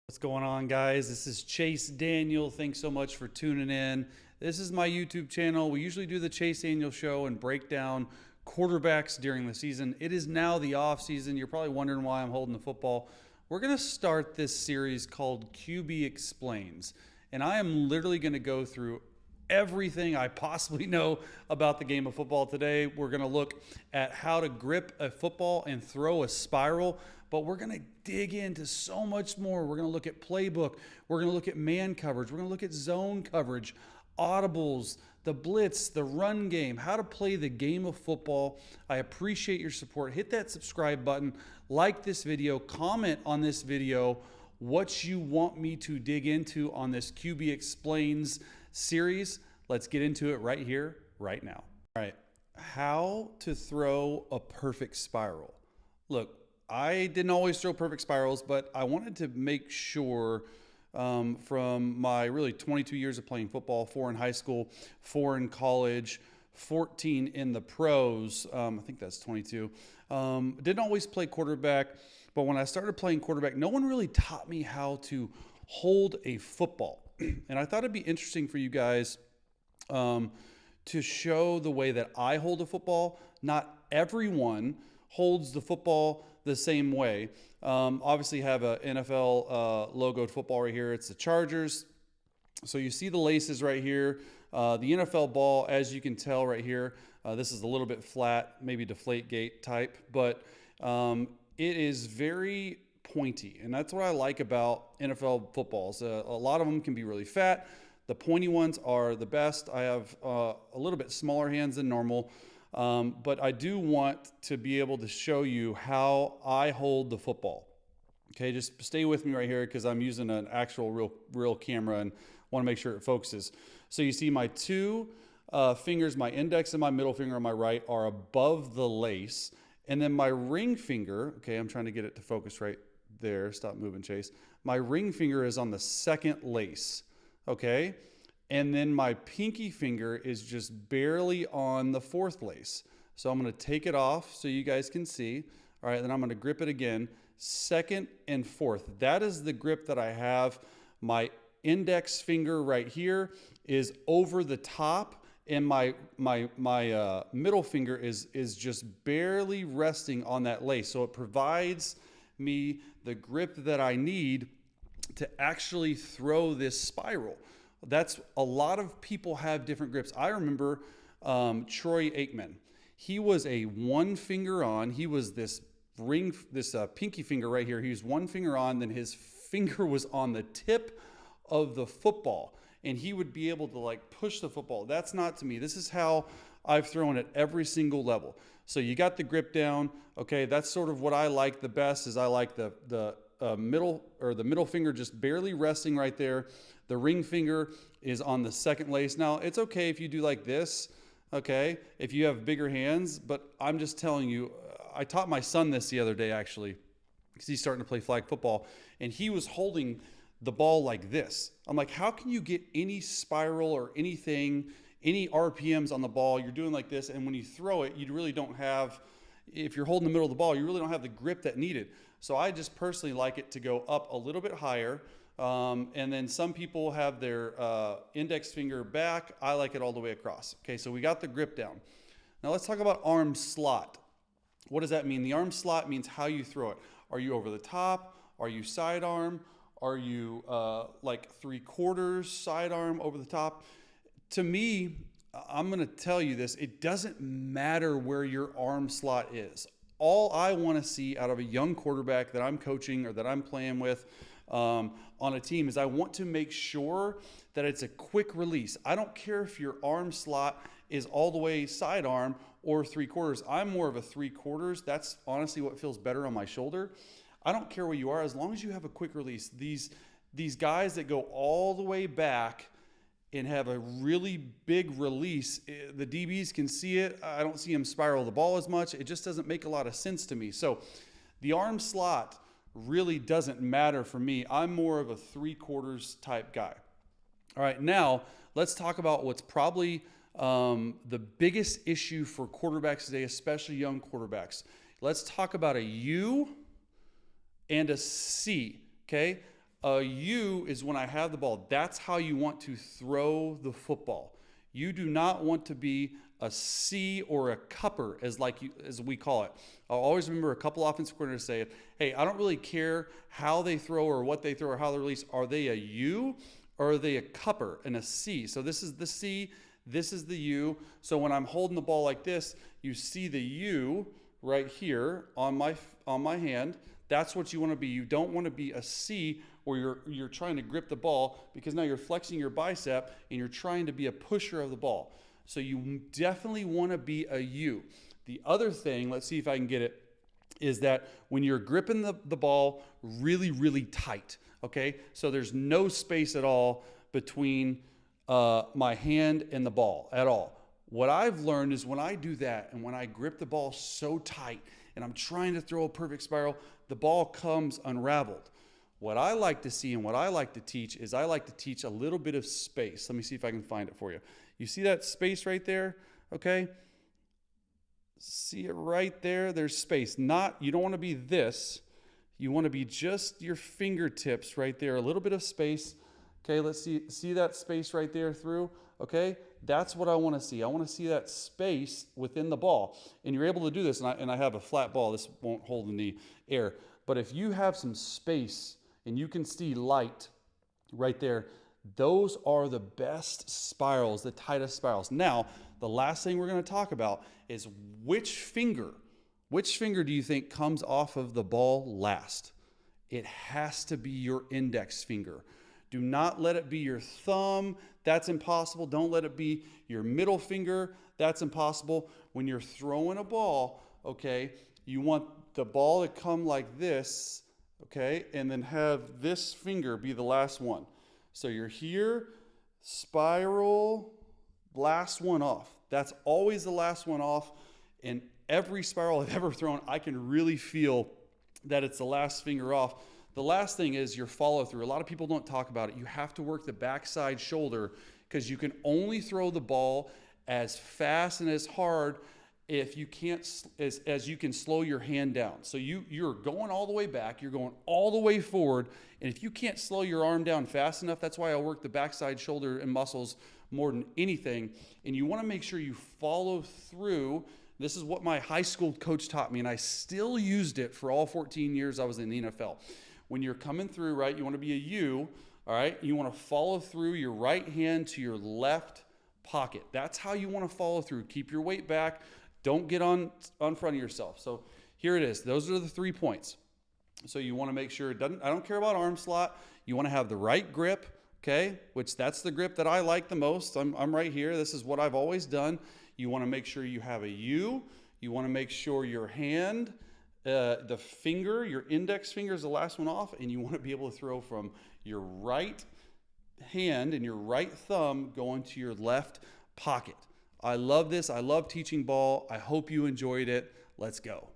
What's going on, guys? This is Chase Daniel. Thanks so much for tuning in. This is my YouTube channel. We usually do the Chase Daniel Show and break down quarterbacks during the season. It is now the off season. You're probably wondering why I'm holding the football. We're going to start this series called QB Explains, and I am literally going to go through everything I possibly know about the game of football today. We're going to look at how to grip a football and throw a spiral, but we're going to dig into so much more. We're going to look at playbook. We're going to look at man coverage. We're going to look at zone coverage, audibles, the blitz, the run game, how to play the game of football. I appreciate your support. Hit that subscribe button, like this video, comment on this video what you want me to dig into on this QB Explains series. Let's get into it right here, right now. All right, how to throw a perfect spiral. Look, I didn't always throw perfect spirals, but I wanted to make sure from my really 22 years of playing football, 4 in high school, 4 in college, 14 in the pros, I think that's 22. Didn't always play quarterback, but when I started playing quarterback, no one really taught me how to hold a football. And I thought it'd be interesting for you guys to show the way that I hold a football. Not everyone holds the football the same way. Obviously have a NFL logoed football right here. It's the Chargers. So you see the laces right here. The NFL ball, as you can tell right here, this is a little bit flat, maybe deflate gate type, but it is very pointy, and that's what I like about NFL footballs. A lot of them can be really fat. The pointy ones are the best. I have a little bit smaller hands than normal, but I do want to be able to show you how I hold the football. Okay, just stay with me right here because I'm using an actual real camera and want to make sure it focuses. So you see my two fingers, my index and my middle finger on my right, are above the lace. And then my ring finger, okay, I'm trying to get it to focus right there. Stop moving, Chase. My ring finger is on the second lace, okay? And then my pinky finger is just barely on the fourth lace. So I'm going to take it off so you guys can see. All right, then I'm going to grip it again. Second and fourth. That is the grip that I have. My index finger right here is over the top, and my middle finger is just barely resting on that lace. So it provides me the grip that I need to actually throw this spiral. That's a lot of people have different grips. I remember Troy Aikman. He was a one finger on. He was this pinky finger right here. He was one finger on, then his finger was on the tip of the football, and he would be able to like push the football. That's not to me. This is how I've thrown at every single level. So you got the grip down. Okay, that's sort of what I like the best. Is I like the middle finger just barely resting right there. The ring finger is on the second lace. Now it's okay if you do like this. Okay, if you have bigger hands, but I'm just telling you. I taught my son this the other day actually, because he's starting to play flag football, and he was holding the ball like this. I'm like, how can you get any spiral or anything, any RPMs on the ball? You're doing like this, and when you throw it, you really don't have, if you're holding the middle of the ball, you really don't have the grip that needed. So I just personally like it to go up a little bit higher, and then some people have their index finger back. I like it all the way across. Okay, so we got the grip down. Now let's talk about arm slot. What does that mean? The arm slot means how you throw it. Are you over the top? Are you sidearm? Are you like 3/4 sidearm over the top? To me, I'm going to tell you this. It doesn't matter where your arm slot is. All I want to see out of a young quarterback that I'm coaching or that I'm playing with on a team is I want to make sure that it's a quick release. I don't care if your arm slot is all the way sidearm or 3/4. I'm more of a 3/4. That's honestly what feels better on my shoulder. I don't care where you are, as long as you have a quick release. These guys that go all the way back and have a really big release, the DBs can see it. I don't see them spiral the ball as much. It just doesn't make a lot of sense to me. So the arm slot really doesn't matter for me. I'm more of a 3/4 type guy. All right, now let's talk about what's probably the biggest issue for quarterbacks today, especially young quarterbacks. Let's talk about a U and a C, okay? A U is when I have the ball. That's how you want to throw the football. You do not want to be a C or a cupper, as we call it. I'll always remember a couple offensive coordinators say, hey, I don't really care how they throw or what they throw or how they release. Are they a U or are they a cupper and a C? So this is the C, this is the U. So when I'm holding the ball like this, you see the U right here on my hand. That's what you want to be. You don't want to be a C where you're trying to grip the ball, because now you're flexing your bicep and you're trying to be a pusher of the ball. So you definitely want to be a U. The other thing, let's see if I can get it, is that when you're gripping the ball really, really tight, okay? So there's no space at all between my hand and the ball at all. What I've learned is when I do that and when I grip the ball so tight and I'm trying to throw a perfect spiral, the ball comes unraveled. What I like to see and what I like to teach is I like to teach a little bit of space. Let me see if I can find it for you. You see that space right there? Okay. See it right there? There's space. You don't want to be this. You want to be just your fingertips right there. A little bit of space. Okay, let's see that space right there through. Okay, that's what I want to see. I want to see that space within the ball. And you're able to do this, and I have a flat ball. This won't hold in the air. But if you have some space and you can see light right there, those are the best spirals, the tightest spirals. Now, the last thing we're going to talk about is which finger do you think comes off of the ball last? It has to be your index finger. Do not let it be your thumb. That's impossible. Don't let it be your middle finger. That's impossible. When you're throwing a ball, okay, you want the ball to come like this, okay, and then have this finger be the last one. So you're here, spiral, last one off. That's always the last one off. And every spiral I've ever thrown, I can really feel that it's the last finger off. The last thing is your follow through. A lot of people don't talk about it. You have to work the backside shoulder, because you can only throw the ball as fast and as hard if you can't, as you can slow your hand down. So you're going all the way back, you're going all the way forward, and if you can't slow your arm down fast enough, that's why I work the backside shoulder and muscles more than anything. And you want to make sure you follow through. This is what my high school coach taught me, and I still used it for all 14 years I was in the NFL. When you're coming through, right, you want to be a U, all right? You want to follow through your right hand to your left pocket. That's how you want to follow through. Keep your weight back. Don't get on front of yourself. So here it is. Those are the 3 points. So you want to make sure I don't care about arm slot. You want to have the right grip, okay, which that's the grip that I like the most. I'm right here. This is what I've always done. You want to make sure you have a U. You want to make sure your hand, the finger, your index finger is the last one off, and you want to be able to throw from your right hand and your right thumb going to your left pocket. I love this. I love teaching ball. I hope you enjoyed it. Let's go.